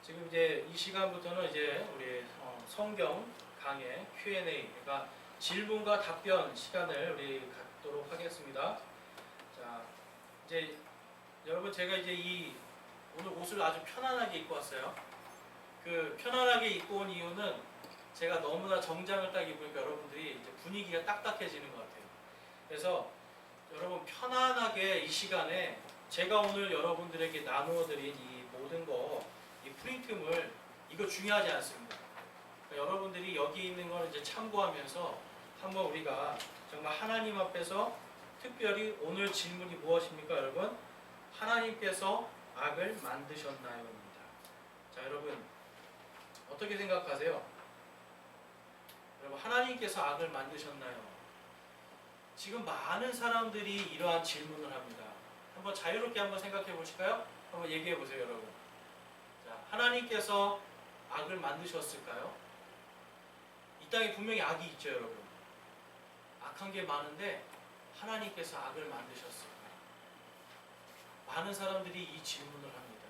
지금 이제 이 시간부터는 이제 우리 성경 강의 Q&A, 그러니까 질문과 답변 시간을 우리 갖도록 하겠습니다. 자, 이제 여러분 제가 이제 오늘 옷을 아주 편안하게 입고 왔어요. 그 편안하게 입고 온 이유는 제가 너무나 정장을 딱 입으니까 여러분들이 이제 분위기가 딱딱해지는 것 같아요. 그래서 여러분 편안하게 이 시간에 제가 오늘 여러분들에게 나누어 드린 이 모든 이 프린트물, 이거 중요하지 않습니다. 그러니까 여러분들이 여기 있는 거는 이제 참고하면서 한번 우리가 정말 하나님 앞에서 특별히 오늘 질문이 무엇입니까, 여러분? 하나님께서 악을 만드셨나요입니다. 자, 여러분 어떻게 생각하세요? 여러분, 하나님께서 악을 만드셨나요? 지금 많은 사람들이 이러한 질문을 합니다. 한번 자유롭게 한번 생각해 보실까요? 한번 얘기해 보세요, 여러분. 자, 하나님께서 악을 만드셨을까요? 이 땅에 분명히 악이 있죠, 여러분. 악한 게 많은데 하나님께서 악을 만드셨을까요? 많은 사람들이 이 질문을 합니다.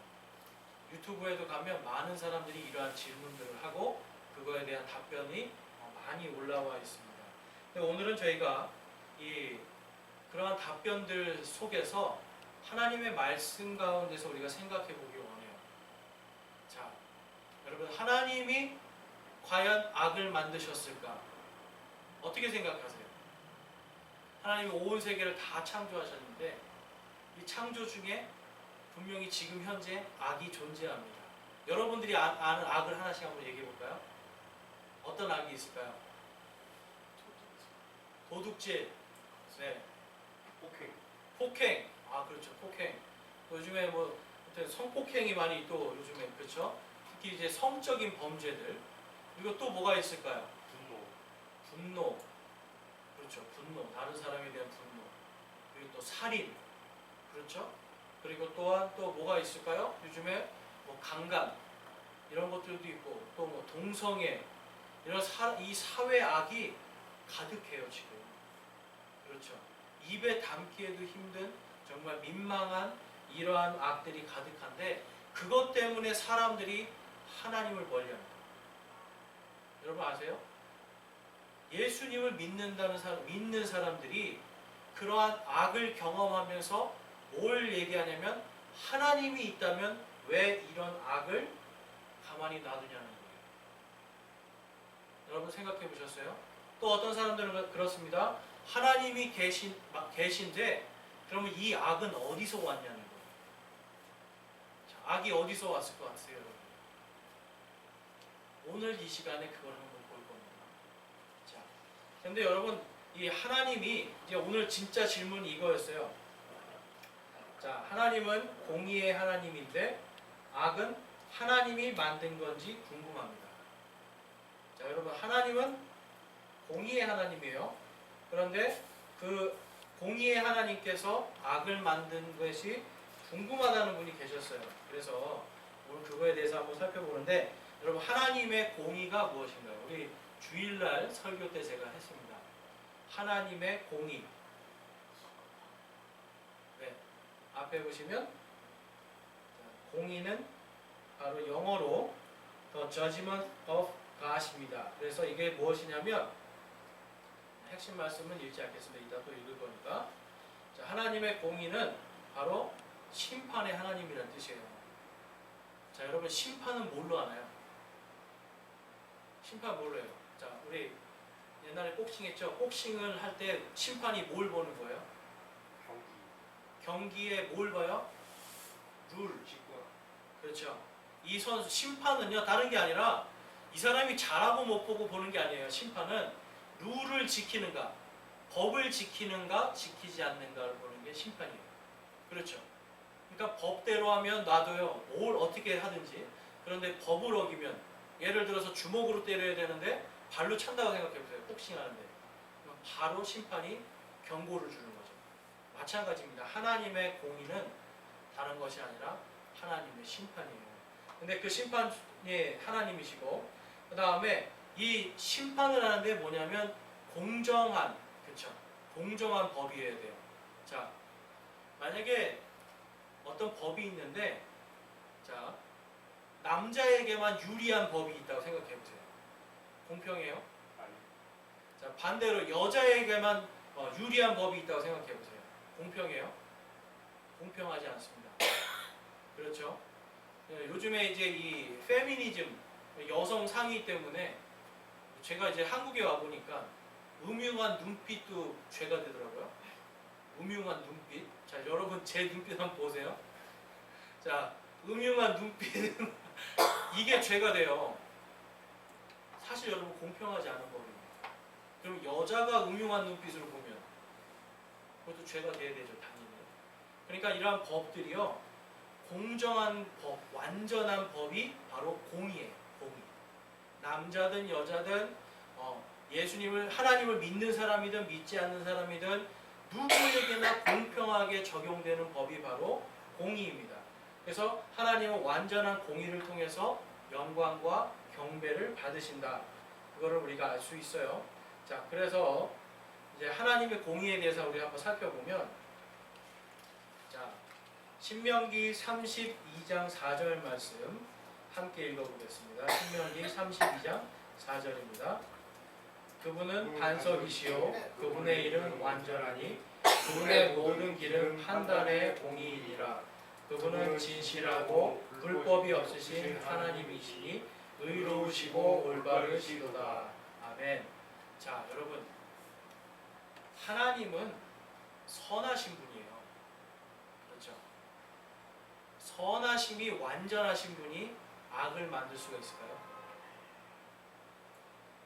유튜브에도 가면 많은 사람들이 이러한 질문들을 하고 그거에 대한 답변이 많이 올라와 있습니다. 근데 오늘은 저희가 그러한 답변들 속에서 하나님의 말씀 가운데서 우리가 생각해 보기 원해요. 자, 여러분, 하나님이 과연 악을 만드셨을까? 어떻게 생각하세요? 하나님이 온 세계를 다 창조하셨는데 이 창조 중에 분명히 지금 현재 악이 존재합니다. 여러분들이 아는 악을 하나씩 한번 얘기해 볼까요? 어떤 악이 있을까요? 도둑질, 네, 폭행, 그렇죠, 폭행. 요즘에 성폭행이 많이 또 요즘에, 그렇죠. 특히 이제 성적인 범죄들. 그리고 또 뭐가 있을까요? 분노, 그렇죠, 분노, 다른 사람에 대한 분노. 그리고 또 살인, 그렇죠. 그리고 또한 또 뭐가 있을까요? 요즘에 강간 이런 것들도 있고 또 동성애, 이런 이 사회 악이 가득해요 지금. 그렇죠. 입에 담기에도 힘든 정말 민망한 이러한 악들이 가득한데 그것 때문에 사람들이 하나님을 멀리합니다. 여러분 아세요? 예수님을 믿는 사람들이 그러한 악을 경험하면서 뭘 얘기하냐면 하나님이 있다면 왜 이런 악을 가만히 놔두냐는 거예요. 여러분 생각해 보셨어요? 또 어떤 사람들은 그렇습니다. 하나님이 계신데 그러면 이 악은 어디서 왔냐는 거예요. 자, 악이 어디서 왔을 것 같아요, 여러분? 오늘 이 시간에 그걸 한번 볼 겁니다. 자, 근데 여러분, 이 하나님이 이제 오늘 진짜 질문이 이거였어요. 자, 하나님은 공의의 하나님인데 악은 하나님이 만든 건지 궁금합니다. 자, 여러분, 하나님은 공의의 하나님이에요. 그런데 그 공의의 하나님께서 악을 만든 것이 궁금하다는 분이 계셨어요. 그래서 오늘 그거에 대해서 한번 살펴보는데, 여러분, 하나님의 공의가 무엇인가요? 우리 주일날 설교 때 제가 했습니다. 하나님의 공의. 네, 앞에 보시면 공의는 바로 영어로 The Judgment of God입니다. 그래서 이게 무엇이냐면, 핵심 말씀은 읽지 않겠습니다. 이따 또 읽을 거니까. 자, 하나님의 공의는 바로 심판의 하나님이라는 뜻이에요. 자, 여러분, 심판은 뭘로 하나요? 심판 뭘로 해요? 자, 우리 옛날에 복싱했죠? 복싱을 할 때 심판이 뭘 보는 거예요? 경기에 뭘 봐요? 룰. 그렇죠. 이 선수, 심판은요, 다른 게 아니라 이 사람이 잘하고 못 보고 보는 게 아니에요. 심판은 룰을 지키는가, 법을 지키는가, 지키지 않는가를 보는 게 심판이에요. 그렇죠. 그러니까 법대로 하면 놔둬요. 뭘 어떻게 하든지. 그런데 법을 어기면, 예를 들어서 주먹으로 때려야 되는데 발로 찬다고 생각해보세요. 복싱하는데. 바로 심판이 경고를 주는 거죠. 마찬가지입니다. 하나님의 공의는 다른 것이 아니라 하나님의 심판이에요. 근데 그 심판이 하나님이시고, 그 다음에 이 심판을 하는데 뭐냐면 공정한, 그렇죠? 공정한 법이어야 돼요. 자, 만약에 어떤 법이 있는데, 자, 남자에게만 유리한 법이 있다고 생각해 보세요. 공평해요? 아니. 자, 반대로 여자에게만 유리한 법이 있다고 생각해 보세요. 공평해요? 공평하지 않습니다. 그렇죠? 요즘에 이제 이 페미니즘, 여성 상위 때문에 제가 이제 한국에 와 보니까 음흉한 눈빛도 죄가 되더라고요. 음흉한 눈빛. 자, 여러분 제 눈빛 한번 보세요. 자, 음흉한 눈빛은 이게 죄가 돼요. 사실 여러분 공평하지 않은 법입니다. 그럼 여자가 음흉한 눈빛으로 보면 그것도 죄가 돼야 되죠, 당연히. 그러니까 이러한 법들이요, 공정한 법, 완전한 법이 바로 공의예요. 공의. 남자든 여자든 예수님을, 하나님을 믿는 사람이든 믿지 않는 사람이든 누구에게나 공평하게 적용되는 법이 바로 공의입니다. 그래서 하나님은 완전한 공의를 통해서 영광과 경배를 받으신다. 그거를 우리가 알 수 있어요. 자, 그래서 이제 하나님의 공의에 대해서 우리 한번 살펴보면, 자, 신명기 32장 4절 말씀 함께 읽어보겠습니다. 신명기 32장 4절입니다. 그분은 반석이시요 그분의 일은 완전하니 그분의 모든 길은 판단의 공의이니라. 그분은 진실하고 불법이 없으신 하나님이시니 의로우시고 올바르시도다. 아멘. 자, 여러분, 하나님은 선하신 분이에요. 그렇죠? 선하심이 완전하신 분이 악을 만들 수가 있을까요?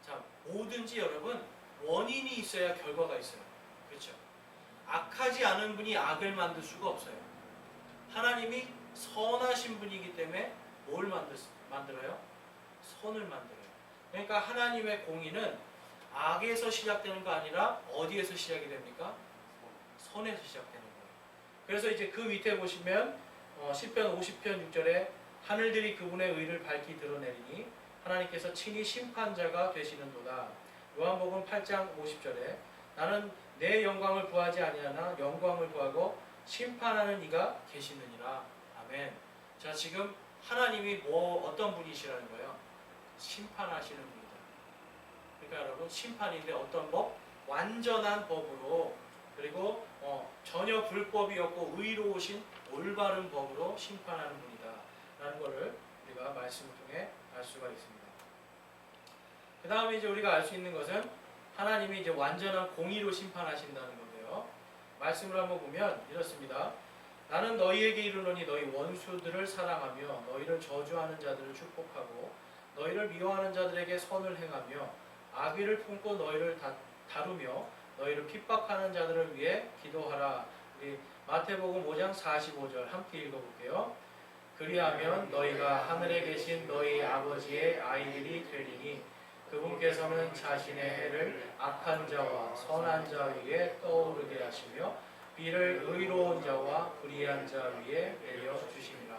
자, 뭐든지 여러분 원인이 있어야 결과가 있어요. 그렇죠? 악하지 않은 분이 악을 만들 수가 없어요. 하나님이 선하신 분이기 때문에 뭘 만들어요? 선을 만들어요. 그러니까 하나님의 공의는 악에서 시작되는 거 아니라 어디에서 시작이 됩니까? 선에서 시작되는 거예요. 그래서 이제 그 밑에 보시면 시편 50편 6절에 하늘들이 그분의 의를 밝히 드러내리니 하나님께서 친히 심판자가 되시는도다. 요한복음 8장 50절에 나는 내 영광을 구하지 아니하나 영광을 구하고 심판하는 이가 계시느니라. 아멘. 자, 지금 하나님이 어떤 분이시라는 거예요? 심판하시는 분이다. 그러니까 여러분, 심판인데 어떤 법? 완전한 법으로, 그리고 전혀 불법이 없고 의로우신 올바른 법으로 심판하는 분이다 라는 것을 우리가 말씀을 통해 알 수가 있습니다. 그 다음에 이제 우리가 알 수 있는 것은 하나님이 이제 완전한 공의로 심판하신다는 건데요. 말씀을 한번 보면 이렇습니다. 나는 너희에게 이르노니 너희 원수들을 사랑하며 너희를 저주하는 자들을 축복하고 너희를 미워하는 자들에게 선을 행하며 악의를 품고 너희를 다루며 너희를 핍박하는 자들을 위해 기도하라. 우리 마태복음 5장 45절 함께 읽어볼게요. 그리하면 너희가 하늘에 계신 너희 아버지의 아이들이 되리니 그분께서는 자신의 해를 악한 자와 선한 자 위에 떠오르게 하시며 비를 의로운 자와 불의한 자 위에 내려 주시니라.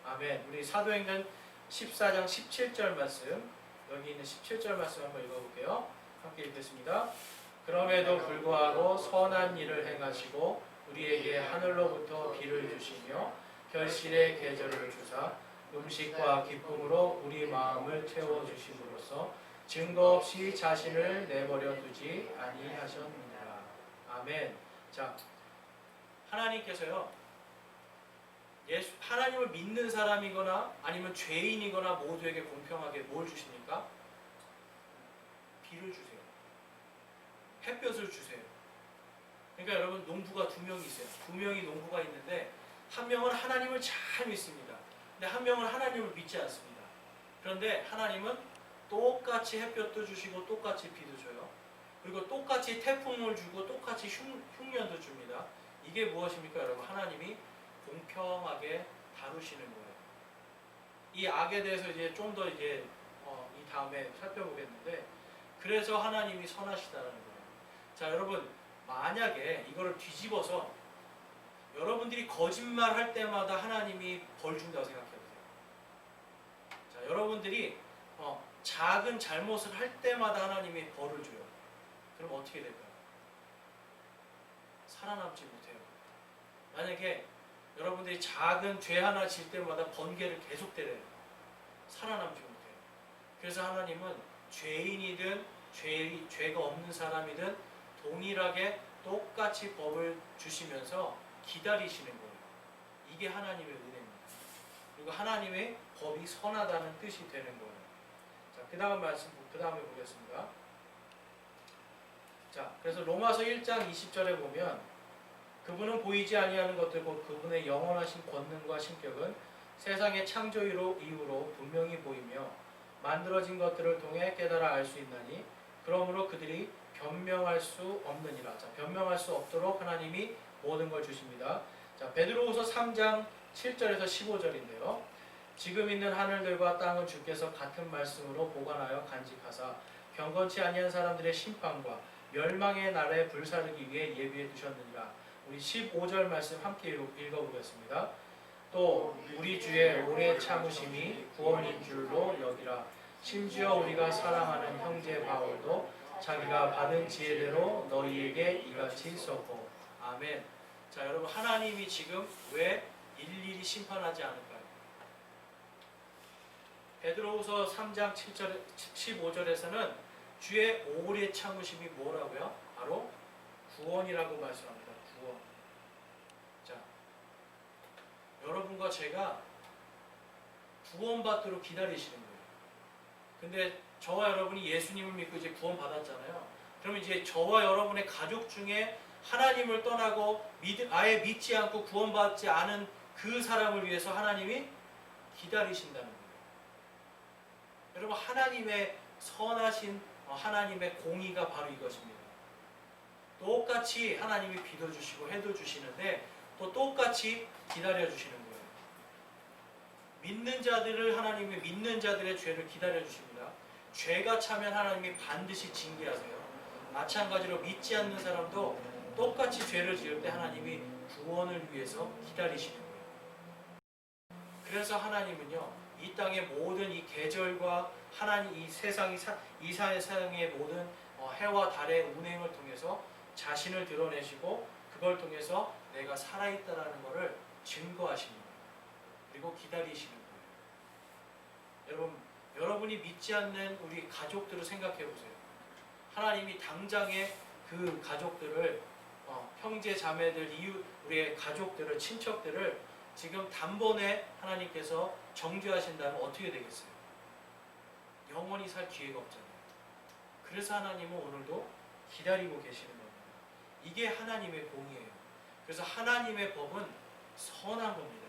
아멘. 우리 사도행전 14장 17절 말씀, 여기 있는 17절 말씀 한번 읽어볼게요. 함께 읽겠습니다. 그럼에도 불구하고 선한 일을 행하시고 우리에게 하늘로부터 비를 주시며 결실의 계절을 주사 음식과 기쁨으로 우리 마음을 채워주심으로써 증거 없이 자신을 내버려 두지 아니하셨느니라. 아멘. 자, 하나님께서요, 하나님을 믿는 사람이거나 아니면 죄인이거나 모두에게 공평하게 뭘 주십니까? 비를 주세요. 햇볕을 주세요. 그러니까 여러분, 농부가 두 명이 있어요. 두 명이 농부가 있는데 한 명은 하나님을 잘 믿습니다. 근데 한 명은 하나님을 믿지 않습니다. 그런데 하나님은 똑같이 햇볕도 주시고 똑같이 비도 줘요. 그리고 똑같이 태풍을 주고 똑같이 흉년도 줍니다. 이게 무엇입니까, 여러분? 하나님이 공평하게 다루시는 거예요. 이 악에 대해서 이제 좀 더 이제 이 다음에 살펴보겠는데, 그래서 하나님이 선하시다는 거예요. 자, 여러분, 만약에 이거를 뒤집어서 여러분들이 거짓말 할 때마다 하나님이 벌 준다고 생각해 보세요. 자, 여러분들이 작은 잘못을 할 때마다 하나님이 벌을 줘요. 그럼 어떻게 될까요? 살아남지 못해요. 만약에 여러분들이 작은 죄 하나 질 때마다 번개를 계속 때려요. 살아남지 못해요. 그래서 하나님은 죄인이든 죄가 없는 사람이든 동일하게 똑같이 법을 주시면서 기다리시는 거예요. 이게 하나님의 은혜입니다. 그리고 하나님의 법이 선하다는 뜻이 되는 거예요. 자, 그 다음에 보겠습니다. 자, 그래서 로마서 1장 20절에 보면 그분은 보이지 아니하는 것들 곧 그분의 영원하신 권능과 신격은 세상의 창조 이후로 분명히 보이며 만들어진 것들을 통해 깨달아 알 수 있나니 그러므로 그들이 변명할 수 없느니라. 자, 변명할 수 없도록 하나님이 모든 걸 주십니다. 자, 베드로후서 3장 7절에서 15절인데요. 지금 있는 하늘들과 땅은 주께서 같은 말씀으로 보관하여 간직하사 경건치 아니한 사람들의 심판과 멸망의 날에 불사르기 위해 예비해 두셨느니라. 우리 15절 말씀 함께 읽어보겠습니다. 또 우리 주의 오래 참으심이 구원인 줄로 여기라. 심지어 우리가 사랑하는 형제 바울도 자기가 받은 지혜대로 너희에게 이같이 썼고. 아멘. 자, 여러분, 하나님이 지금 왜 일일이 심판하지 않을까요? 베드로후서 3장 15절에서는 주의 오래 참으심이 뭐라고요? 바로 구원이라고 말씀합니다. 구원. 자, 여러분과 제가 구원받도록 기다리시는 거예요. 근데 저와 여러분이 예수님을 믿고 이제 구원받았잖아요. 그러면 이제 저와 여러분의 가족 중에 하나님을 떠나고 아예 믿지 않고 구원받지 않은 그 사람을 위해서 하나님이 기다리신다는 거예요. 여러분, 하나님의 선하신 하나님의 공의가 바로 이것입니다. 똑같이 하나님이 비도 주시고 해도 주시는데 또 똑같이 기다려 주시는 거예요. 믿는 자들을 하나님이 믿는 자들의 죄를 기다려 주십니다. 죄가 차면 하나님이 반드시 징계하세요. 마찬가지로 믿지 않는 사람도 똑같이 죄를 지을 때 하나님이 구원을 위해서 기다리시는 거예요. 그래서 하나님은요, 이 땅의 모든 이 계절과 하나님 이 세상의 모든 해와 달의 운행을 통해서 자신을 드러내시고 그걸 통해서 내가 살아있다라는 것을 증거하십니다. 그리고 기다리시는 거예요. 여러분이 믿지 않는 우리 가족들을 생각해 보세요. 하나님이 당장에 그 가족들을 형제 자매들 우리의 가족들을 친척들을 지금 단번에 하나님께서 정죄하신다면 어떻게 되겠어요? 영원히 살 기회가 없잖아요. 그래서 하나님은 오늘도 기다리고 계시는 겁니다. 이게 하나님의 공이에요. 그래서 하나님의 법은 선한 겁니다.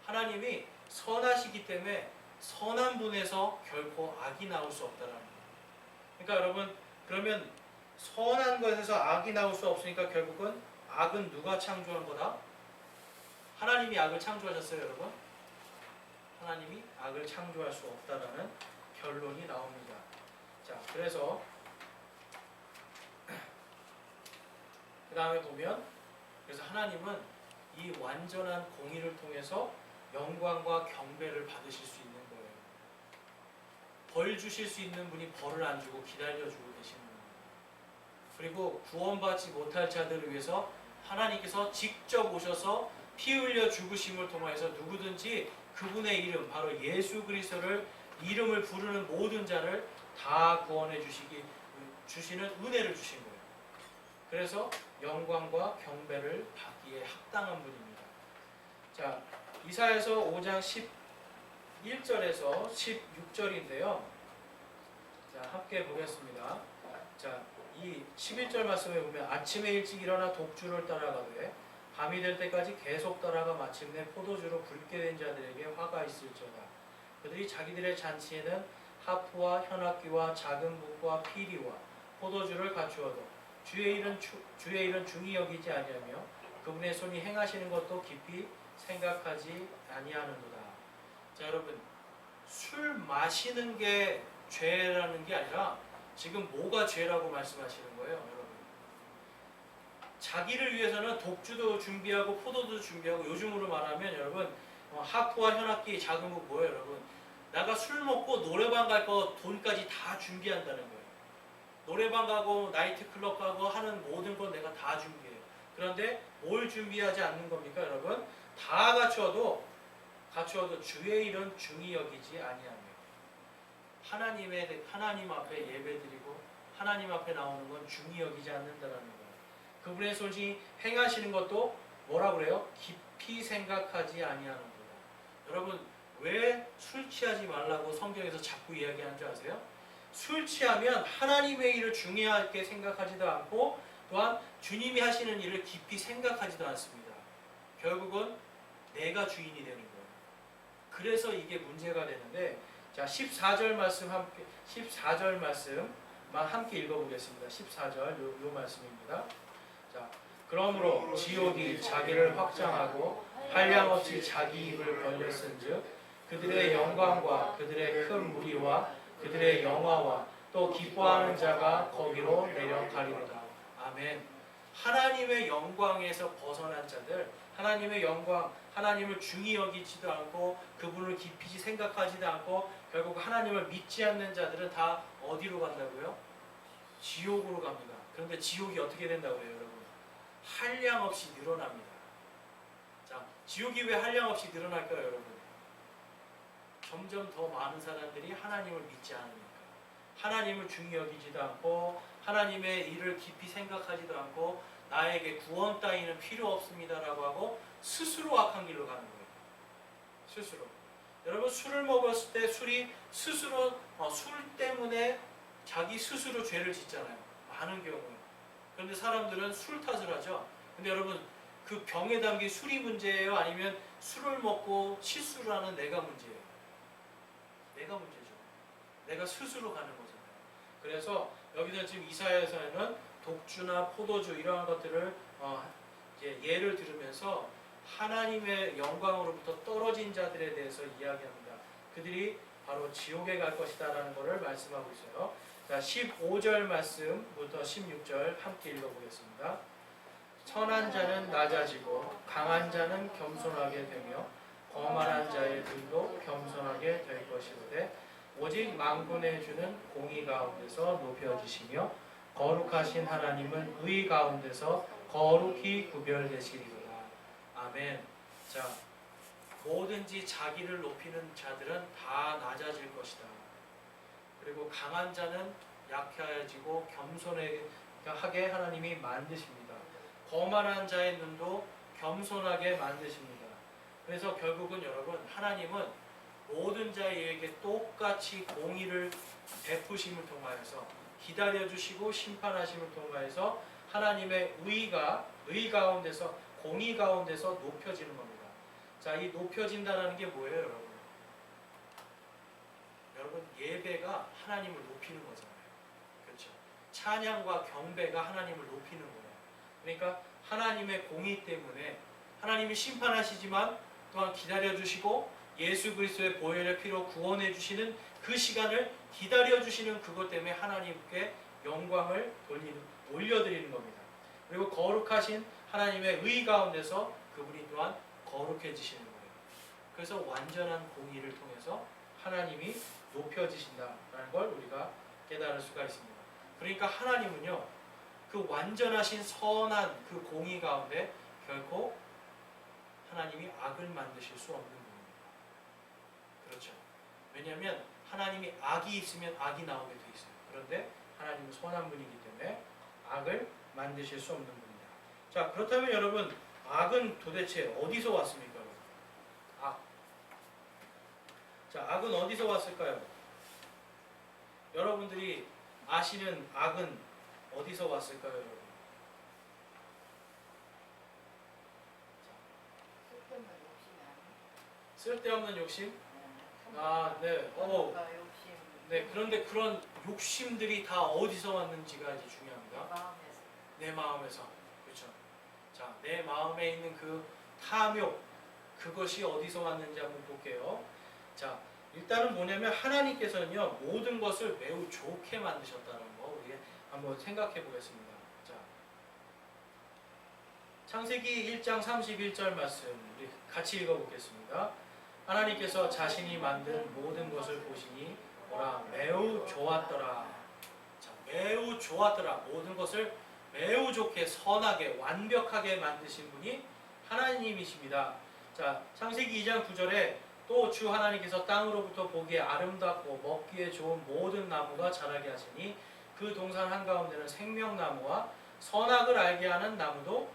하나님이 선하시기 때문에 선한 분에서 결코 악이 나올 수 없다는 거예요. 그러니까 여러분, 그러면 선한 것에서 악이 나올 수 없으니까 결국은 악은 누가 창조한 거다? 하나님이 악을 창조하셨어요, 여러분? 하나님이 악을 창조할 수 없다라는 결론이 나옵니다. 자, 그래서 그 다음에 보면, 그래서 하나님은 이 완전한 공의를 통해서 영광과 경배를 받으실 수 있는 거예요. 벌 주실 수 있는 분이 벌을 안 주고 기다려주고 계시는 겁니다. 그리고 구원받지 못할 자들을 위해서 하나님께서 직접 오셔서 피 흘려 죽으심을 통해서 누구든지 그분의 이름, 바로 예수 그리스도를 이름을 부르는 모든 자를 다 구원해 주시는 은혜를 주신 거예요. 그래서 영광과 경배를 받기에 합당한 분입니다. 자, 이사야서 5장 11절에서 16절인데요. 자, 함께 보겠습니다. 자, 이 11절 말씀에 보면 아침에 일찍 일어나 독주를 따라가되 밤이 될 때까지 계속 따라가 마침내 포도주로 붉게 된 자들에게 화가 있을지어다. 그들이 자기들의 잔치에는 하프와 현악기와 작은 북과 피리와 포도주를 갖추어도 주의 일은 중히 여기지 아니하며 그분의 손이 행하시는 것도 깊이 생각하지 아니하는도다. 자, 여러분, 술 마시는 게 죄라는 게 아니라 지금 뭐가 죄라고 말씀하시는 거예요, 여러분? 자기를 위해서는 독주도 준비하고 포도도 준비하고, 요즘으로 말하면 여러분 하프와 현악기, 작은 북 뭐예요, 여러분? 내가 술 먹고 노래방 갈 거 돈까지 다 준비한다는 거예요. 노래방 가고 나이트 클럽 가고 하는 모든 건 내가 다 준비해요. 그런데 뭘 준비하지 않는 겁니까, 여러분? 다 갖춰도 갖추어도 주의 일은 중히 여기지 아니하며. 하나님 앞에 예배드리고 하나님 앞에 나오는 건 중히 여기지 않는다라는 거예요. 그분의 솔직히 행하시는 것도 뭐라 그래요? 깊이 생각하지 아니하는 거예요. 여러분 왜 술 취하지 말라고 성경에서 자꾸 이야기하는 줄 아세요? 술 취하면 하나님의 일을 중요하게 생각하지도 않고 또한 주님이 하시는 일을 깊이 생각하지도 않습니다. 결국은 내가 주인이 되는 거예요. 그래서 이게 문제가 되는데, 자 14절 말씀만 함께 읽어보겠습니다. 14절 요 말씀입니다. 자, 그러므로 지옥이 자기를 확장하고 한량없이 자기 입을 벌렸은즉 그들의 영광과 그들의 큰 무리와 그들의 영화와 또 기뻐하는 자가 거기로 내려가리로다. 아멘. 하나님의 영광에서 벗어난 자들, 하나님의 영광, 하나님을 중히 여기지도 않고 그분을 깊이 생각하지도 않고 결국 하나님을 믿지 않는 자들은 다 어디로 간다고요? 지옥으로 갑니다. 그런데 지옥이 어떻게 된다고 해요, 여러분? 한량없이 늘어납니다. 자, 지옥이 왜 한량없이 늘어날까요, 여러분? 점점 더 많은 사람들이 하나님을 믿지 않으니까, 하나님을 중히 여기지도 않고 하나님의 일을 깊이 생각하지도 않고 나에게 구원 따위는 필요 없습니다라고 하고 스스로 악한 길로 가는 거예요. 스스로. 여러분 술을 먹었을 때 술이 스스로 술 때문에 자기 스스로 죄를 짓잖아요. 많은 경우에. 그런데 사람들은 술 탓을 하죠. 근데 여러분 그 병에 담긴 술이 문제예요? 아니면 술을 먹고 실수를 하는 내가 문제예요? 내가 문제죠. 내가 스스로 가는 거잖아요. 그래서 여기서 지금 이사야에서는 독주나 포도주 이러한 것들을 이제 예를 들으면서 하나님의 영광으로부터 떨어진 자들에 대해서 이야기합니다. 그들이 바로 지옥에 갈 것이다라는 것을 말씀하고 있어요. 자, 15절 말씀부터 16절 함께 읽어보겠습니다. 선한 자는 낮아지고 강한 자는 겸손하게 되며 거만한 자의 등도 겸손하게 될 것이로되 오직 만군의 주는 공의 가운데서 높여지시며 거룩하신 하나님은 의 가운데서 거룩히 구별되시리로다. 아멘. 자, 뭐든지 자기를 높이는 자들은 다 낮아질 것이다. 그리고 강한 자는 약해지고 겸손하게 하나님이 만드십니다. 거만한 자의 눈도 겸손하게 만드십니다. 그래서 결국은 여러분 하나님은 모든 자에게 똑같이 공의를 베푸심을 통하여서 기다려주시고 심판하심을 통하여서 하나님의 의 가운데서 공의 가운데서 높여지는 겁니다. 자, 이 높여진다는 게 뭐예요, 여러분? 여러분 예배가 하나님을 높이는 거잖아요. 그렇죠? 찬양과 경배가 하나님을 높이는 거예요. 그러니까 하나님의 공의 때문에 하나님이 심판하시지만 또한 기다려주시고 예수 그리스도의 보혈의 피로 구원해 주시는 그 시간을 기다려 주시는 그것 때문에 하나님께 영광을 올려드리는 겁니다. 그리고 거룩하신 하나님의 의 가운데서 그분이 또한 거룩해지시는 거예요. 그래서 완전한 공의를 통해서 하나님이 높여지신다라는 걸 우리가 깨달을 수가 있습니다. 그러니까 하나님은요, 그 완전하신 선한 그 공의 가운데 결코 하나님이 악을 만드실 수 없는 분입니다. 그렇죠. 왜냐하면 하나님이 악이 있으면 악이 나오게 돼 있어요. 그런데 하나님은 선한 분이기 때문에 악을 만드실 수 없는 분이다. 자, 그렇다면 여러분 악은 도대체 어디서 왔습니까? 악. 자, 악은 어디서 왔을까요? 여러분들이 아시는 악은 어디서 왔을까요, 여러분? 쓸데없는 욕심? 아, 네. 네. 그런데 그런 욕심들이 다 어디서 왔는지가 이제 중요합니다. 내 마음에서. 그렇죠. 자, 내 마음에 있는 그 탐욕, 그것이 어디서 왔는지 한번 볼게요. 자, 일단은 뭐냐면 하나님께서는요, 모든 것을 매우 좋게 만드셨다는 거 우리 한번 생각해 보겠습니다. 자, 창세기 1장 31절 말씀 우리 같이 읽어보겠습니다. 하나님께서 자신이 만든 모든 것을 보시니 뭐라? 매우 좋았더라. 자, 매우 좋았더라. 모든 것을 매우 좋게 선하게 완벽하게 만드신 분이 하나님이십니다. 자, 창세기 2장 9절에 또 주 하나님께서 땅으로부터 보기에 아름답고 먹기에 좋은 모든 나무가 자라게 하시니 그 동산 한가운데는 생명나무와 선악을 알게 하는 나무도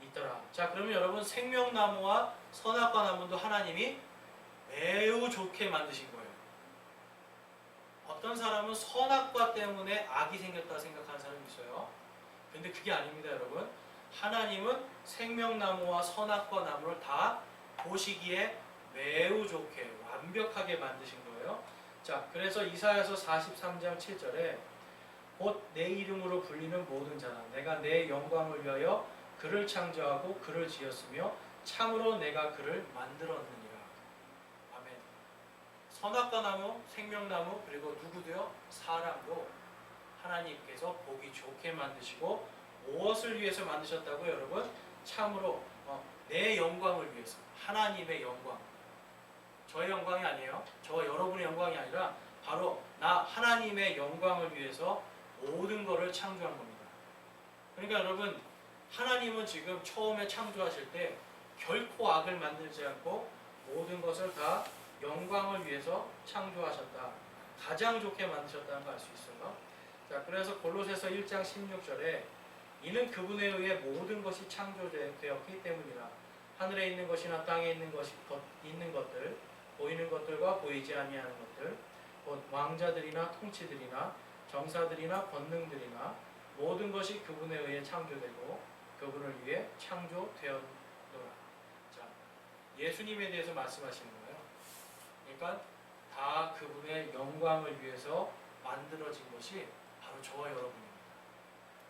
있더라. 자, 그러면 여러분 생명나무와 선악과 나무도 하나님이 매우 좋게 만드신 거예요. 어떤 사람은 선악과 때문에 악이 생겼다 생각하는 사람이 있어요. 근데 그게 아닙니다, 여러분. 하나님은 생명나무와 선악과 나무를 다 보시기에 매우 좋게 완벽하게 만드신 거예요. 자, 그래서 이사야서 43장 7절에 곧 내 이름으로 불리는 모든 자는 내가 내 영광을 위하여 그를 창조하고 그를 지었으며 참으로 내가 그를 만들었느니라. 아멘. 선악과 나무, 생명나무, 그리고 누구도요? 사람도 하나님께서 보기 좋게 만드시고 무엇을 위해서 만드셨다고요, 여러분? 참으로 내 영광을 위해서. 하나님의 영광. 저의 영광이 아니에요. 저와 여러분의 영광이 아니라 바로 나 하나님의 영광을 위해서 모든 것을 창조한 겁니다. 그러니까 여러분, 하나님은 지금 처음에 창조하실 때 결코 악을 만들지 않고 모든 것을 다 영광을 위해서 창조하셨다. 가장 좋게 만드셨다는 걸 알 수 있어요. 자, 그래서 골로새서 1장 16절에 이는 그분에 의해 모든 것이 창조되었기 때문이라. 하늘에 있는 것이나 땅에 있는 것들, 보이는 것들과 보이지 아니하는 것들, 곧 왕자들이나 통치들이나 정사들이나 권능들이나 모든 것이 그분에 의해 창조되고 그분을 위해 창조되었노라. 자, 예수님에 대해서 말씀하시는 거예요. 그러니까 다 그분의 영광을 위해서 만들어진 것이 바로 저와 여러분입니다.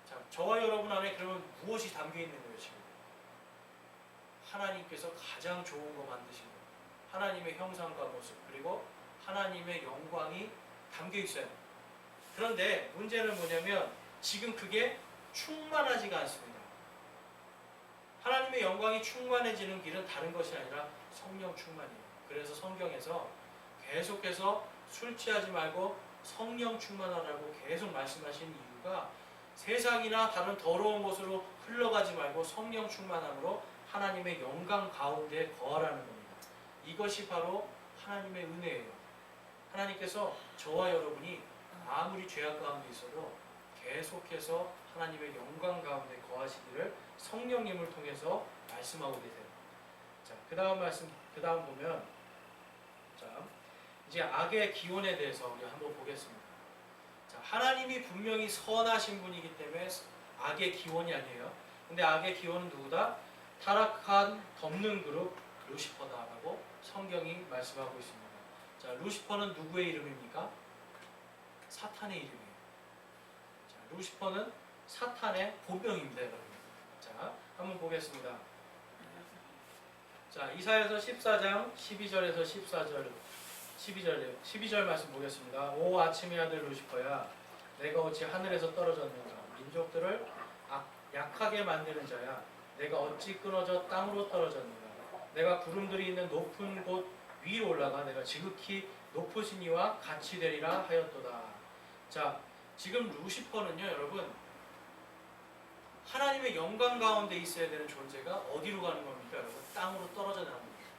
자, 저와 여러분 안에 그러면 무엇이 담겨 있는 거예요, 지금? 하나님께서 가장 좋은 거 만드신 거. 하나님의 형상과 모습, 그리고 하나님의 영광이 담겨 있어요. 그런데 문제는 뭐냐면 지금 그게 충만하지가 않습니다. 하나님의 영광이 충만해지는 길은 다른 것이 아니라 성령 충만이에요. 그래서 성경에서 계속해서 술 취하지 말고 성령 충만하라고 계속 말씀하신 이유가 세상이나 다른 더러운 곳으로 흘러가지 말고 성령 충만함으로 하나님의 영광 가운데 거하라는 겁니다. 이것이 바로 하나님의 은혜예요. 하나님께서 저와 여러분이 아무리 죄악 가운데 있어도 계속해서 하나님의 영광 가운데 거하시기를 성령님을 통해서 말씀하고 계세요. 자, 그 다음 보면, 자, 이제 악의 기원에 대해서 우리 한번 보겠습니다. 자, 하나님이 분명히 선하신 분이기 때문에 악의 기원이 아니에요. 근데 악의 기원은 누구다? 타락한 덮는 그룹 루시퍼다라고 성경이 말씀하고 있습니다. 자, 루시퍼는 누구의 이름입니까? 사탄의 이름이에요. 자, 루시퍼는 사탄의 본명입니다, 여러분. 자, 한번 보겠습니다. 자, 이사야서 14장 12절에서 12절 말씀 보겠습니다. 오 아침의 아들 루시퍼야, 내가 어찌 하늘에서 떨어졌는가? 민족들을 약하게 만드는 자야, 내가 어찌 끊어져 땅으로 떨어졌는가? 내가 구름들이 있는 높은 곳 위로 올라가 내가 지극히 높으신 이와 같이 되리라 하였도다. 자, 지금 루시퍼는요, 여러분, 하나님의 영광 가운데 있어야 되는 존재가 어디로 가는 겁니까, 여러분? 땅으로 떨어져 나가는 겁니다.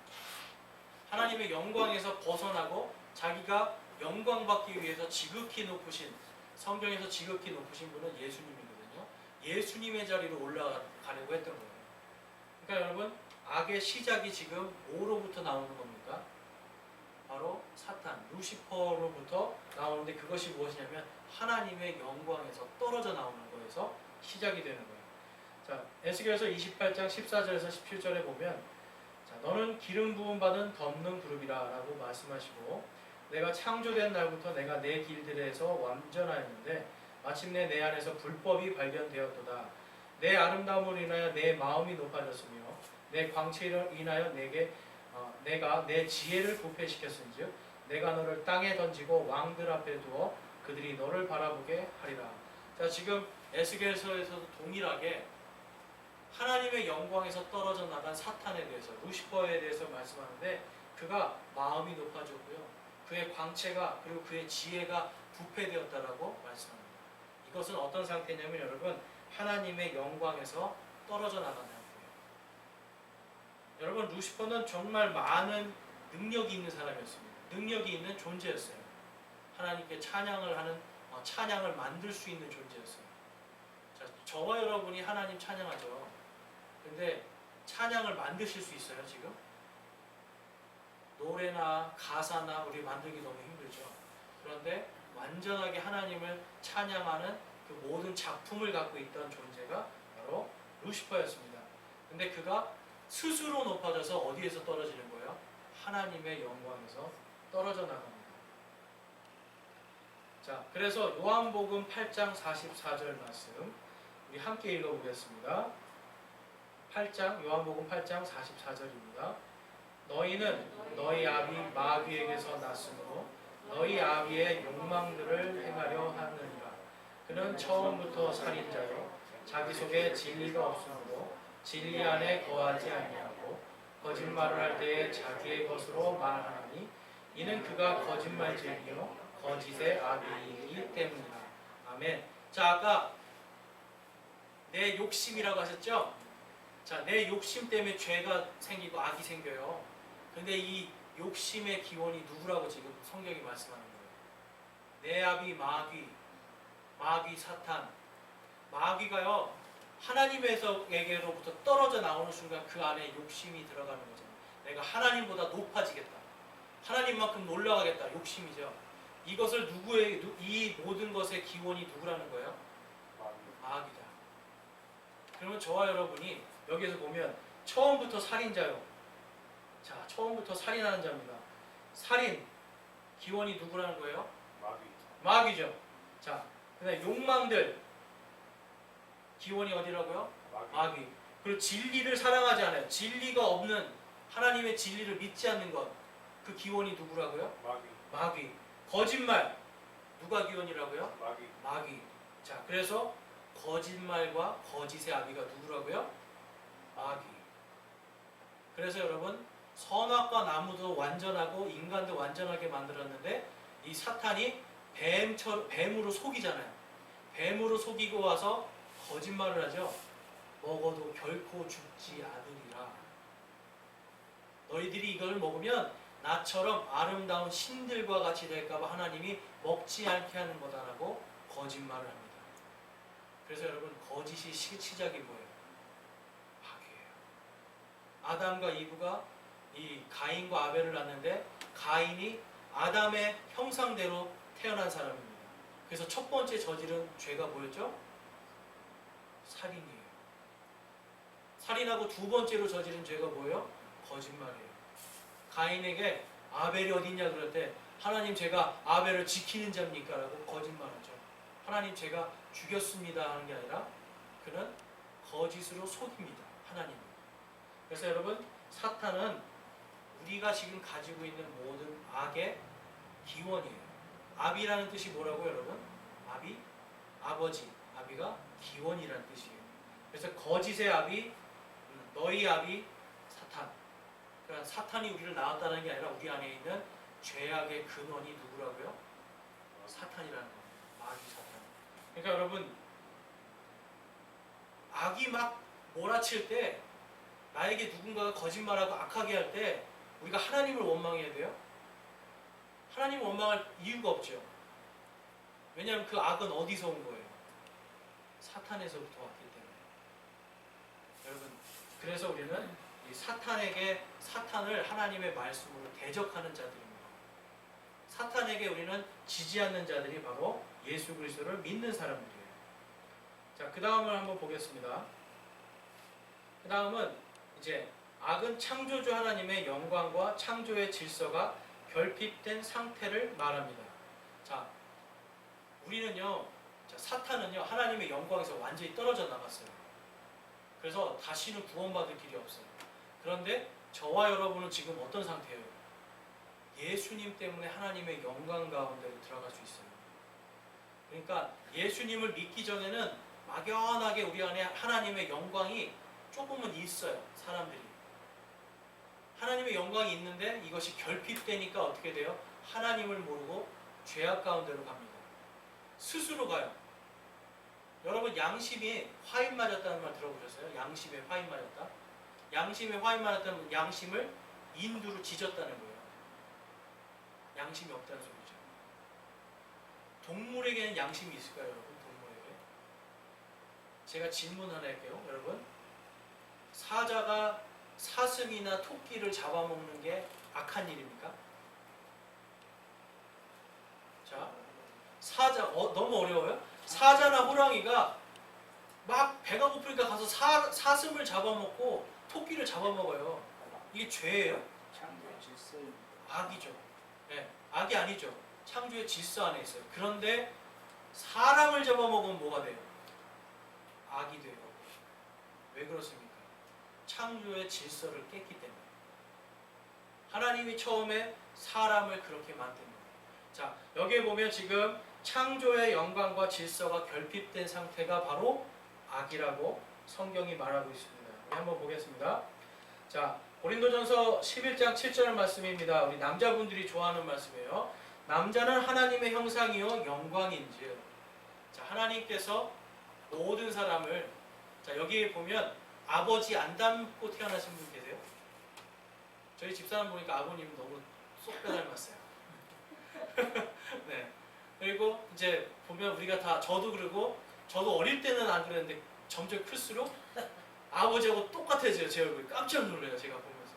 하나님의 영광에서 벗어나고 자기가 영광 받기 위해서 지극히 높으신, 성경에서 지극히 높으신 분은 예수님이거든요. 예수님의 자리로 올라가려고 했던 거예요. 그러니까 여러분, 악의 시작이 지금 뭐로부터 나오는 겁니까? 바로 사탄, 루시퍼로부터 나오는데 그것이 무엇이냐면 하나님의 영광에서 떨어져 나오는 거에서 시작이 되는 거예요. 자, 에스겔서 28장 14절에서 17절에 보면, 자, 너는 기름 부음 받은 덮는 그룹이라 라고 말씀하시고, 내가 창조된 날부터 내가 내 길들에서 완전하였는데 마침내 내 안에서 불법이 발견되었도다. 내 아름다움을 인하여 내 마음이 높아졌으며 내 광채를 인하여 내가 내 지혜를 부패시켰은즉 내가 너를 땅에 던지고 왕들 앞에 두어 그들이 너를 바라보게 하리라. 자, 지금 에스겔서에서도 동일하게 하나님의 영광에서 떨어져 나간 사탄에 대해서, 루시퍼에 대해서 말씀하는데 그가 마음이 높아졌고요, 그의 광채가 그리고 그의 지혜가 부패되었다라고 말씀합니다. 이것은 어떤 상태냐면 여러분, 하나님의 영광에서 떨어져 나간 상태예요. 여러분 루시퍼는 정말 많은 능력이 있는 사람이었습니다. 능력이 있는 존재였어요. 하나님께 찬양을 하는 찬양을 만들 수 있는 존재였어요. 자, 저와 여러분이 하나님 찬양하죠. 근데 찬양을 만드실 수 있어요 지금? 노래나 가사나 우리 만들기 너무 힘들죠. 그런데 완전하게 하나님을 찬양하는 그 모든 작품을 갖고 있던 존재가 바로 루시퍼였습니다. 근데 그가 스스로 높아져서 어디에서 떨어지는 거예요? 하나님의 영광에서 떨어져 나갑니다. 자, 그래서 요한복음 8장 44절 말씀 우리 함께 읽어보겠습니다. 요한복음 8장 44절입니다. 너희는 너희 아비 마귀에게서 났으므로 너희 아비의 욕망들을 행하려 하느니라. 그는 처음부터 살인자요 자기 속에 진리가 없으므로 진리 안에 거하지 아니하고 거짓말을 할 때에 자기의 것으로 말하나니 이는 그가 거짓말쟁이요 거짓의 아비이기 때문이다. 아멘. 자, 아까 내 욕심이라고 하셨죠? 자, 내 욕심 때문에 죄가 생기고 악이 생겨요. 근데 이 욕심의 기원이 누구라고 지금 성경이 말씀하는 거예요? 내 아비 마귀 사탄. 마귀가요 하나님에게로부터 떨어져 나오는 순간 그 안에 욕심이 들어가는 거잖아요. 내가 하나님보다 높아지겠다. 하나님만큼 올라가겠다. 욕심이죠. 이것을 이 모든 것의 기원이 누구라는 거예요? 마귀다. 그러면 저와 여러분이 여기에서 보면 처음부터 살인자요. 자, 처음부터 살인하는 자입니다. 살인 기원이 누구라는 거예요? 마귀죠. 자, 그다음에 욕망들 기원이 어디라고요? 마귀. 그리고 진리를 사랑하지 않아요. 진리가 없는 하나님의 진리를 믿지 않는 것. 그 기원이 누구라고요? 마귀. 거짓말 누가 기원이라고요? 마귀. 자, 그래서 거짓말과 거짓의 아비가 누구라고요? 마귀. 그래서 여러분 선악과 나무도 완전하고 인간도 완전하게 만들었는데 이 사탄이 뱀으로 속이잖아요. 뱀으로 속이고 와서 거짓말을 하죠. 먹어도 결코 죽지 않으리라. 너희들이 이걸 먹으면 나처럼 아름다운 신들과 같이 될까봐 하나님이 먹지 않게 하는 거다라고 거짓말을 합니다. 그래서 여러분 거짓이 시작이 뭐예요? 마귀예요. 아담과 이브가 이 가인과 아벨을 낳는데 가인이 아담의 형상대로 태어난 사람입니다. 그래서 첫 번째 저지른 죄가 뭐였죠? 살인이에요. 살인하고 두 번째로 저지른 죄가 뭐예요? 거짓말이에요. 가인에게 아벨이 어딨냐 그럴 때 하나님 제가 아벨을 지키는 자입니까? 라고 거짓말하죠. 하나님 제가 죽였습니다 하는 게 아니라 그는 거짓으로 속입니다. 하나님. 그래서 여러분 사탄은 우리가 지금 가지고 있는 모든 악의 기원이에요. 아비라는 뜻이 뭐라고 여러분? 아비? 아버지. 아비가 기원이라는 뜻이에요. 그래서 거짓의 아비, 너희 아비, 사탄. 그러니까 사탄이 우리를 낳았다는 게 아니라 우리 안에 있는 죄악의 근원이 누구라고요? 사탄이라는 거예요. 마귀 사탄. 그러니까 여러분 악이 막 몰아칠 때 나에게 누군가가 거짓말하고 악하게 할 때 우리가 하나님을 원망해야 돼요? 하나님을 원망할 이유가 없죠. 왜냐하면 그 악은 어디서 온 거예요? 사탄에서부터 왔기 때문에. 여러분 그래서 우리는 이 사탄을 하나님의 말씀으로 대적하는 자들입니다. 사탄에게 우리는 지지 않는 자들이 바로 예수 그리스도를 믿는 사람들이에요. 자, 그 다음을 한번 보겠습니다. 그 다음은 이제 악은 창조주 하나님의 영광과 창조의 질서가 결핍된 상태를 말합니다. 자, 우리는요, 사탄은요, 하나님의 영광에서 완전히 떨어져 나갔어요. 그래서 다시는 구원받을 길이 없어요. 그런데 저와 여러분은 지금 어떤 상태예요? 예수님 때문에 하나님의 영광 가운데로 들어갈 수 있어요. 그러니까 예수님을 믿기 전에는 막연하게 우리 안에 하나님의 영광이 조금은 있어요. 사람들이. 하나님의 영광이 있는데 이것이 결핍되니까 어떻게 돼요? 하나님을 모르고 죄악 가운데로 갑니다. 스스로 가요. 여러분 양심이 화인 맞았다는 말 들어보셨어요? 양심에 화인 맞았다? 양심에 화인 많았다면 양심을 인두로 지졌다는 거예요. 양심이 없다는 소리죠. 동물에게는 양심이 있을까요, 여러분? 동물에게? 제가 질문 하나 할게요, 여러분. 사자가 사슴이나 토끼를 잡아먹는 게 악한 일입니까? 자, 사자, 너무 어려워요? 사자나 호랑이가 막 배가 고프니까 가서 사슴을 잡아먹고 토끼를 잡아먹어요. 이게 죄예요? 창조의 질서입니다. 악이죠. 네, 악이 아니죠. 창조의 질서 안에 있어요. 그런데 사람을 잡아먹으면 뭐가 돼요? 악이 돼요. 왜 그렇습니까? 창조의 질서를 깼기 때문에. 하나님이 처음에 사람을 그렇게 만든 거예요. 자, 여기에 보면 지금 창조의 영광과 질서가 결핍된 상태가 바로 악이라고 성경이 말하고 있습니다. 우리 한번 보겠습니다. 자, 고린도전서 11장 7절 말씀입니다. 우리 남자분들이 좋아하는 말씀이에요. 남자는 하나님의 형상이요 영광인지요. 자, 하나님께서 모든 사람을, 자, 여기에 보면 아버지 안 닮고 태어나신 분 계세요? 저희 집사람 보니까 아버님 너무 쏙 빼닮았어요. 네. 그리고 이제 보면 우리가 다, 저도 그러고, 저도 어릴 때는 안 그랬는데 점점 클수록 아버지하고 똑같아져요. 제 얼굴이 깜짝 놀라요. 제가 보면서.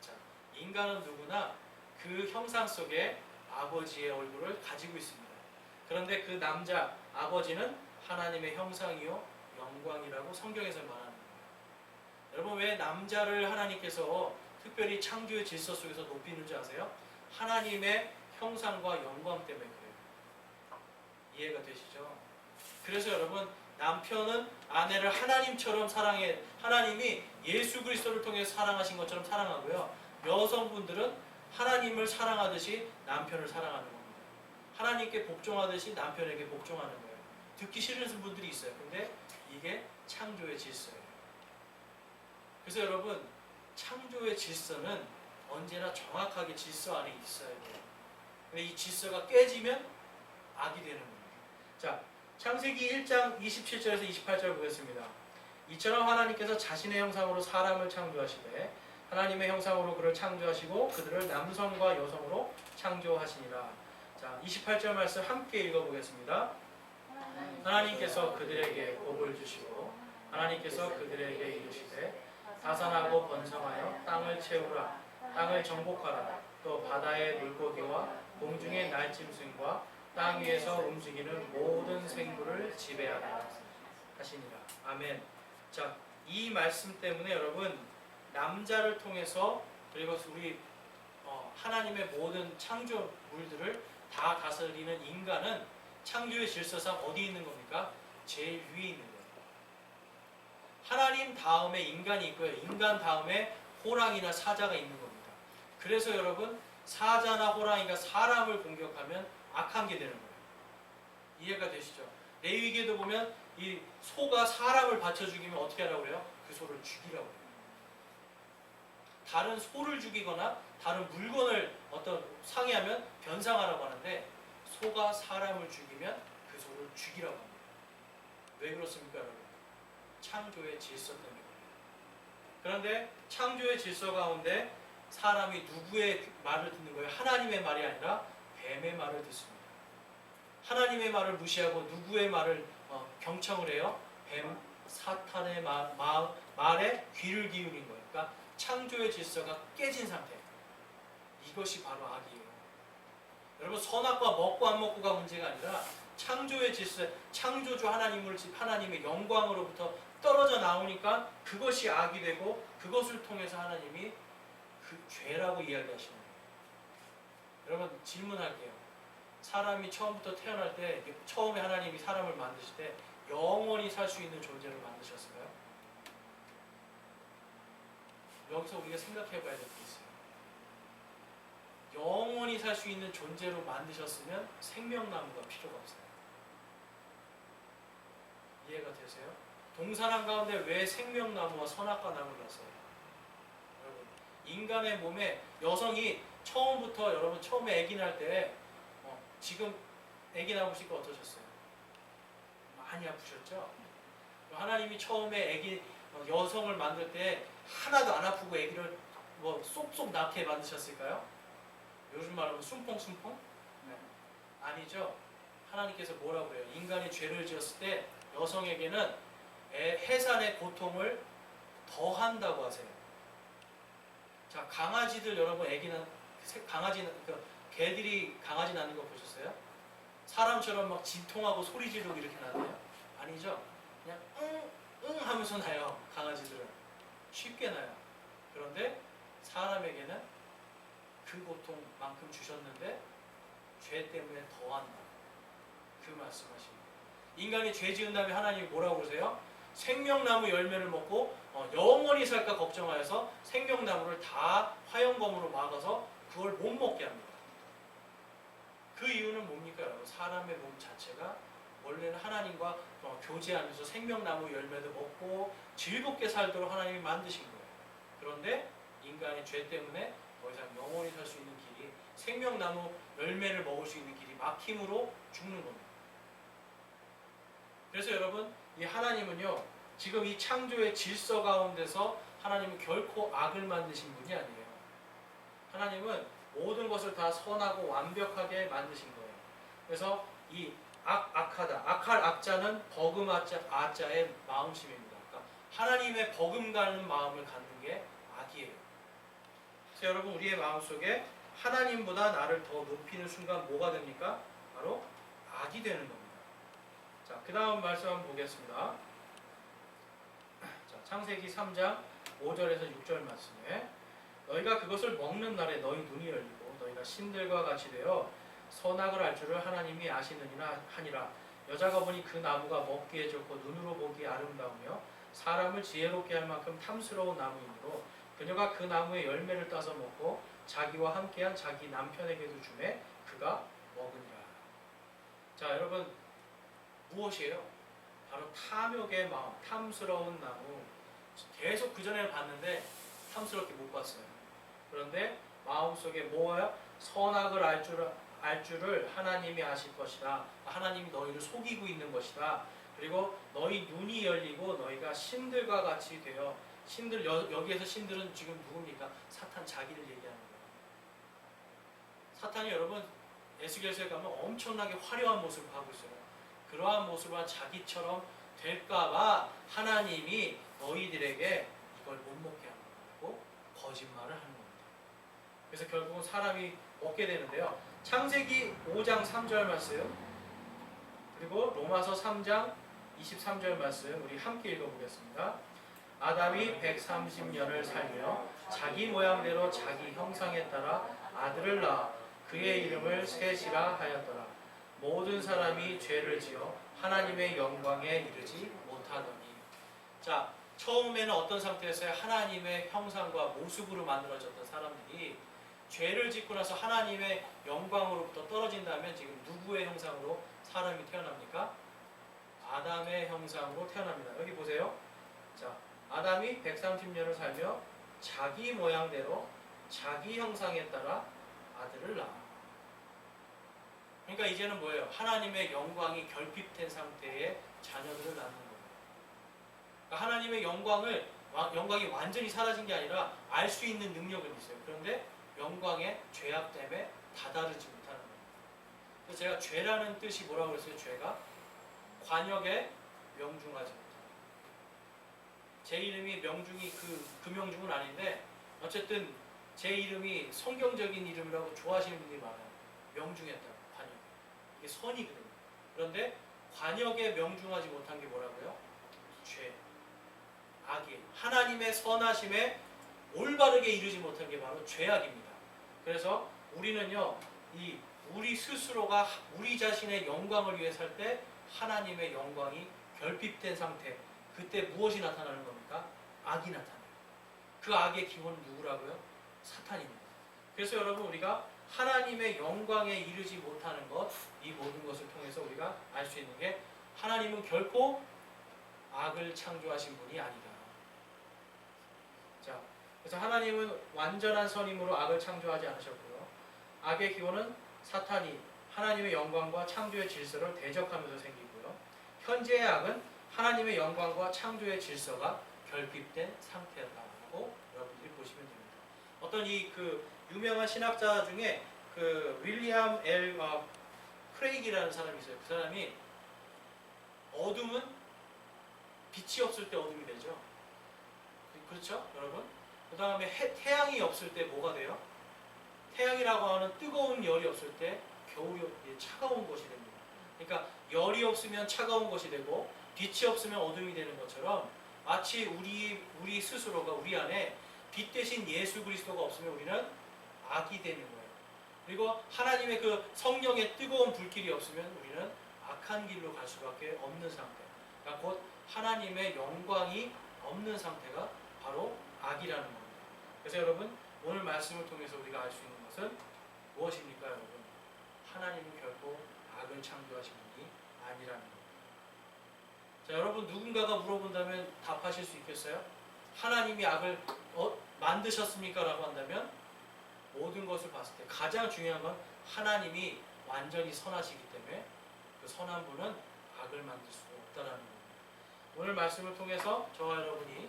자, 인간은 누구나 그 형상 속에 아버지의 얼굴을 가지고 있습니다. 그런데 그 남자 아버지는 하나님의 형상이요 영광이라고 성경에서 말하는 거예요. 여러분, 왜 남자를 하나님께서 특별히 창조의 질서 속에서 높이는 줄 아세요? 하나님의 형상과 영광 때문에 그래요. 이해가 되시죠? 그래서 여러분, 남편은 아내를 하나님처럼 사랑해, 하나님이 예수 그리스도를 통해 사랑하신 것처럼 사랑하고요. 여성분들은 하나님을 사랑하듯이 남편을 사랑하는 겁니다. 하나님께 복종하듯이 남편에게 복종하는 거예요. 듣기 싫은 분들이 있어요. 근데 이게 창조의 질서예요. 그래서 여러분, 창조의 질서는 언제나 정확하게 질서 안에 있어야 돼요. 근데 이 질서가 깨지면 악이 되는 겁니다. 자, 창세기 1장 27절에서 28절 보겠습니다. 이처럼 하나님께서 자신의 형상으로 사람을 창조하시되 하나님의 형상으로 그를 창조하시고 그들을 남성과 여성으로 창조하시니라. 자, 28절 말씀 함께 읽어보겠습니다. 하나님께서 그들에게 복을 주시고 하나님께서 그들에게 이르시되 다산하고 번성하여 땅을 채우라. 땅을 정복하라. 또 바다의 물고기와 공중의 날짐승과 땅 위에서 움직이는 모든 생물을 지배하라 하시니라. 아멘. 자, 이 말씀 때문에 여러분, 남자를 통해서, 그리고 우리 하나님의 모든 창조물들을 다 다스리는 인간은 창조의 질서상 어디 있는 겁니까? 제일 위에 있는 거예요. 하나님 다음에 인간이 있고요. 인간 다음에 호랑이나 사자가 있는 겁니다. 그래서 여러분, 사자나 호랑이가 사람을 공격하면 악한 게 되는 거예요. 이해가 되시죠? 레위기에도 보면 이 소가 사람을 받쳐 죽이면 어떻게 하라고 그래요? 그 소를 죽이라고 해요. 다른 소를 죽이거나 다른 물건을 어떤 상해하면 변상하라고 하는데, 소가 사람을 죽이면 그 소를 죽이라고 합니다. 왜 그렇습니까, 여러분? 창조의 질서 때문에. 그런데 창조의 질서 가운데 사람이 누구의 말을 듣는 거예요? 하나님의 말이 아니라 뱀의 말을 듣습니다. 하나님의 말을 무시하고 누구의 말을 경청을 해요? 뱀, 사탄의 말에 귀를 기울인 거예요. 그러니까 창조의 질서가 깨진 상태. 이것이 바로 악이에요. 여러분, 선악과 먹고 안 먹고가 문제가 아니라 창조의 질서, 창조주 하나님의 영광으로부터 떨어져 나오니까 그것이 악이 되고, 그것을 통해서 하나님이 그 죄라고 이야기하시는 거예요. 여러분, 질문할게요. 사람이 처음부터 태어날 때, 처음에 하나님이 사람을 만드실 때 영원히 살 수 있는 존재로 만드셨을까요? 여기서 우리가 생각해 봐야 될 게 있어요. 영원히 살 수 있는 존재로 만드셨으면 생명나무가 필요가 없어요. 이해가 되세요? 동산한 가운데 왜 생명나무와 선악과 나무를 놨어요? 여러분, 인간의 몸에 여성이 처음부터, 여러분 처음에 아기 낳을 때 지금 아기 낳으시니까 어떠셨어요? 많이 아프셨죠? 하나님이 처음에 아기 여성을 만들 때 하나도 안 아프고 아기를 뭐 쏙쏙 낳게 만드셨을까요? 요즘 말하면 숨펑숨펑? 네. 아니죠. 하나님께서 뭐라고 그래요? 인간이 죄를 지었을 때 여성에게는 해산의 고통을 더한다고 하세요. 자, 강아지들 여러분 아기는 강아지 그 개들이 강아지 낳는 거 보셨어요? 사람처럼 막 진통하고 소리 지르고 이렇게 낳나요? 아니죠. 그냥 응 하면서 나요. 강아지들은 쉽게 나요. 그런데 사람에게는 그 고통만큼 주셨는데 죄 때문에 더한다. 그 말씀하십니다. 인간이 죄 지은 다음에 하나님이 뭐라고 그러세요? 생명나무 열매를 먹고 영원히 살까 걱정하여서 생명나무를 다 화영검으로 막아서 그걸 못 먹게 합니다. 그 이유는 뭡니까 여러분? 사람의 몸 자체가 원래는 하나님과 교제하면서 생명나무 열매도 먹고 즐겁게 살도록 하나님이 만드신 거예요. 그런데 인간의 죄 때문에 더 이상 영원히 살 수 있는 길이, 생명나무 열매를 먹을 수 있는 길이 막힘으로 죽는 겁니다. 그래서 여러분, 이 하나님은요, 지금 이 창조의 질서 가운데서 하나님은 결코 악을 만드신 분이 아니에요. 하나님은 모든 것을 다 선하고 완벽하게 만드신 거예요. 그래서 이 악하다, 악할 악자는 아자의 마음심입니다. 그러니까 하나님의 버금가는 마음을 갖는 게 악이에요. 그래서 여러분, 우리의 마음속에 하나님보다 나를 더 높이는 순간 뭐가 됩니까? 바로 악이 되는 겁니다. 자, 그 다음 말씀 한번 보겠습니다. 자, 창세기 3장 5절에서 6절 말씀에 너희가 그것을 먹는 날에 너희 눈이 열리고 너희가 신들과 같이 되어 선악을 알 줄을 하나님이 아시느니라 하니라. 여자가 보니 그 나무가 먹기에 좋고 눈으로 보기에 아름다우며 사람을 지혜롭게 할 만큼 탐스러운 나무이므로 그녀가 그 나무의 열매를 따서 먹고 자기와 함께한 자기 남편에게도 주매 그가 먹으니라. 자, 여러분, 무엇이에요? 바로 탐욕의 마음, 탐스러운 나무. 계속 그전에는 봤는데 탐스럽게 못 봤어요. 그런데 마음속에 뭐예요? 선악을 알 줄을 하나님이 아실 것이다. 하나님이 너희를 속이고 있는 것이다. 그리고 너희 눈이 열리고 너희가 신들과 같이 되어, 신들, 여기에서 신들은 지금 누굽니까? 사탄 자기를 얘기하는 거예요. 사탄이 여러분 에스겔서에 가면 엄청나게 화려한 모습을 하고 있어요. 그러한 모습을 자기처럼 될까봐 하나님이 너희들에게 이걸 못 먹게 하는 거고 거짓말을 하는 겁니다. 그래서 결국은 사람이 먹게 되는데요. 창세기 5장 3절 말씀 그리고 로마서 3장 23절 말씀 우리 함께 읽어보겠습니다. 아담이 130년을 살며 자기 모양대로 자기 형상에 따라 아들을 낳아 그의 이름을 셋이라 하였더라. 모든 사람이 죄를 지어 하나님의 영광에 이르지 못하더니. 자, 처음에는 어떤 상태였어요? 하나님의 형상과 모습으로 만들어졌던 사람들이 죄를 짓고 나서 하나님의 영광으로부터 떨어진다면 지금 누구의 형상으로 사람이 태어납니까? 아담의 형상으로 태어납니다. 여기 보세요. 자, 아담이 130년을 살며 자기 모양대로 자기 형상에 따라 아들을 낳아. 그러니까 이제는 뭐예요? 하나님의 영광이 결핍된 상태의 자녀들을 낳는 거예요. 그러니까 하나님의 영광이 완전히 사라진 게 아니라 알 수 있는 능력은 있어요. 그런데 영광의 죄악 때문에 다다르지 못하는 거예요. 그래서 제가 죄라는 뜻이 뭐라고 그랬어요? 죄가 관역에 명중하지 못하는. 제 이름이 명중이 그 명중은 아닌데 어쨌든 제 이름이 성경적인 이름이라고 좋아하시는 분들이 많아요. 명중했다. 관역. 이게 선이거든요. 그런데 관역에 명중하지 못한 게 뭐라고요? 죄. 악이에요. 하나님의 선하심에 올바르게 이르지 못한 게 바로 죄악입니다. 그래서 우리는요, 우리 스스로가 우리 자신의 영광을 위해 살 때 하나님의 영광이 결핍된 상태, 그때 무엇이 나타나는 겁니까? 악이 나타나요. 그 악의 기원은 누구라고요? 사탄입니다. 그래서 여러분, 우리가 하나님의 영광에 이르지 못하는 것, 이 모든 것을 통해서 우리가 알 수 있는 게 하나님은 결코 악을 창조하신 분이 아니다. 자, 그래서 하나님은 완전한 선임으로 악을 창조하지 않으셨고요. 악의 기원은 사탄이 하나님의 영광과 창조의 질서를 대적하면서 생기고요. 현재의 악은 하나님의 영광과 창조의 질서가 결핍된 상태다. 같고 여러분들이 보시면 됩니다. 어떤 이 그 유명한 신학자 중에 그 윌리엄 L. 크레이기라는 사람이 있어요. 그 사람이 어둠은 빛이 없을 때 어둠이 되죠. 그렇죠, 여러분? 그 다음에 태양이 없을 때 뭐가 돼요? 태양이라고 하는 뜨거운 열이 없을 때 겨울이 차가운 것이 됩니다. 그러니까 열이 없으면 차가운 것이 되고 빛이 없으면 어둠이 되는 것처럼 마치 우리 스스로가 우리 안에 빛 대신 예수 그리스도가 없으면 우리는 악이 되는 거예요. 그리고 하나님의 그 성령의 뜨거운 불길이 없으면 우리는 악한 길로 갈 수밖에 없는 상태. 그러니까 곧 하나님의 영광이 없는 상태가 바로 악이라는 겁니다. 그래서 여러분 오늘 말씀을 통해서 우리가 알 수 있는 것은 무엇입니까, 여러분? 하나님은 결코 악을 창조하신 분이 아니라는 겁니다. 자, 여러분 누군가가 물어본다면 답하실 수 있겠어요? 하나님이 악을 만드셨습니까? 라고 한다면 모든 것을 봤을 때 가장 중요한 건 하나님이 완전히 선하시기 때문에 그 선한 분은 악을 만들 수 없다라는 겁니다. 오늘 말씀을 통해서 저와 여러분이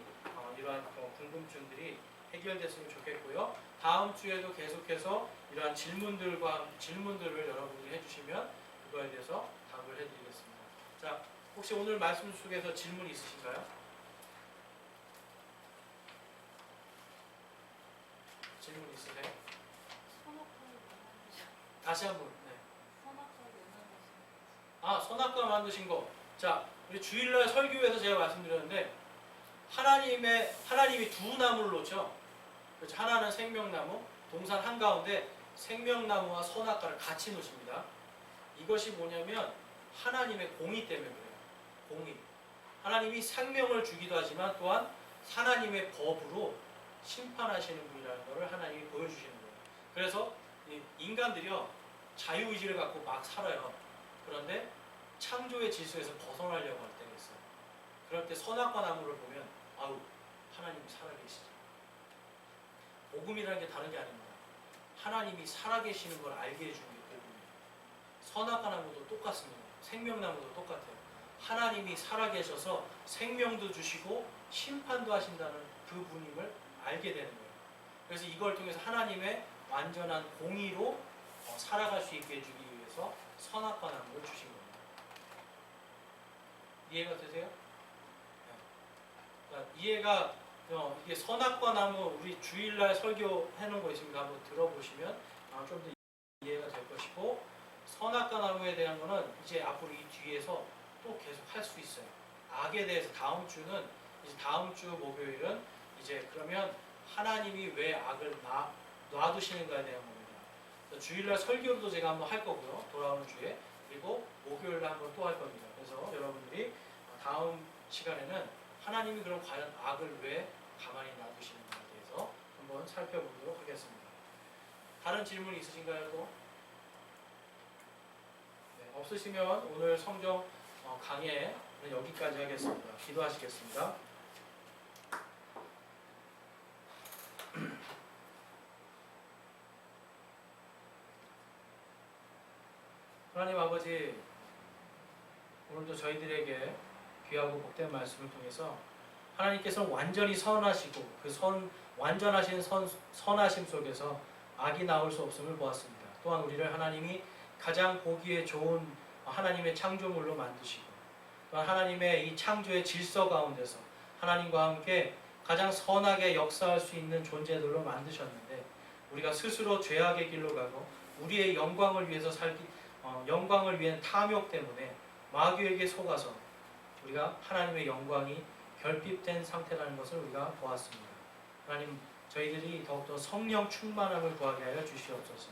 이러한 궁금증들이 해결됐으면 좋겠고요. 다음 주에도 계속해서 이러한 질문들을 여러분들이 해주시면 그거에 대해서 답을 해드리겠습니다. 자, 혹시 오늘 말씀 속에서 질문 있으신가요? 질문 있으세요? 다시 한번. 네. 선악과 만드신 거. 자, 우리 주일날 설교에서 제가 말씀드렸는데 하나님이 두 나무를 놓죠. 그렇죠? 하나는 생명나무, 동산 한가운데 생명나무와 선악과를 같이 놓습니다. 이것이 뭐냐면 하나님의 공의 때문에 그래요. 공의. 하나님이 생명을 주기도 하지만 또한 하나님의 법으로 심판하시는 분이라는 것을 하나님이 보여주시는 거예요. 그래서 인간들이요 자유의지를 갖고 막 살아요. 그런데 창조의 질서에서 벗어나려고 할 때가 있어요. 그럴 때 선악과 나무를 보면 아우 하나님이 살아계시죠. 복음이라는 게 다른 게 아닙니다. 하나님이 살아계시는 걸 알게 해주는 게 복음이에요. 선악과 나무도 똑같습니다. 생명나무도 똑같아요. 하나님이 살아계셔서 생명도 주시고 심판도 하신다는 그 분임을 알게 되는 거예요. 그래서 이걸 통해서 하나님의 완전한 공의로 살아갈 수 있게 해주기 위해서 선악과 나무를 주신 겁니다. 이해가 되세요? 네. 그러니까 이해가 이게 선악과 나무 우리 주일날 설교해놓은 거 있습니다. 한번 들어보시면 좀 더 이해가 될 것이고 선악과 나무에 대한 거는 이제 앞으로 이 뒤에서 또 계속 할 수 있어요. 악에 대해서 다음 주는 이제 다음 주 목요일은 이제 그러면 하나님이 왜 악을 놔두시는가에 대한 겁니다. 주일날 설교도 제가 한번 할 거고요. 돌아오는 주에. 그리고 목요일날 한번 또 할 겁니다. 그래서 여러분들이 다음 시간에는 하나님이 그럼 과연 악을 왜 가만히 놔두시는가에 대해서 한번 살펴보도록 하겠습니다. 다른 질문 있으신가요? 또? 네, 없으시면 오늘 성경 강해는 여기까지 하겠습니다. 기도하시겠습니다. 하나님 아버지, 오늘도 저희들에게 귀하고 복된 말씀을 통해서 하나님께서는 완전히 선하시고 그 완전하신 선하심 속에서 악이 나올 수 없음을 보았습니다. 또한 우리를 하나님이 가장 보기에 좋은 하나님의 창조물로 만드시고 또한 하나님의 이 창조의 질서 가운데서 하나님과 함께 가장 선하게 역사할 수 있는 존재들로 만드셨는데 우리가 스스로 죄악의 길로 가고 우리의 영광을 위해서 영광을 위한 탐욕 때문에 마귀에게 속아서 우리가 하나님의 영광이 결핍된 상태라는 것을 우리가 보았습니다. 하나님, 저희들이 더욱더 성령 충만함을 구하게 하여 주시옵소서.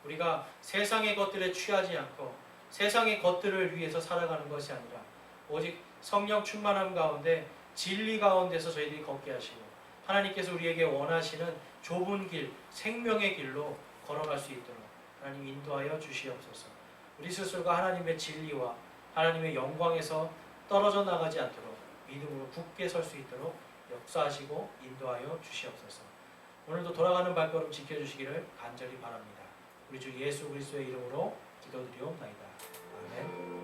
우리가 세상의 것들에 취하지 않고 세상의 것들을 위해서 살아가는 것이 아니라 오직 성령 충만함 가운데 진리 가운데서 저희들이 걷게 하시고 하나님께서 우리에게 원하시는 좁은 길, 생명의 길로 걸어갈 수 있도록 하나님 인도하여 주시옵소서. 우리 스스로가 하나님의 진리와 하나님의 영광에서 떨어져 나가지 않도록 믿음으로 굳게 설 수 있도록 역사하시고 인도하여 주시옵소서. 오늘도 돌아가는 발걸음 지켜주시기를 간절히 바랍니다. 우리 주 예수 그리스도의 이름으로 기도드리옵나이다. 아멘.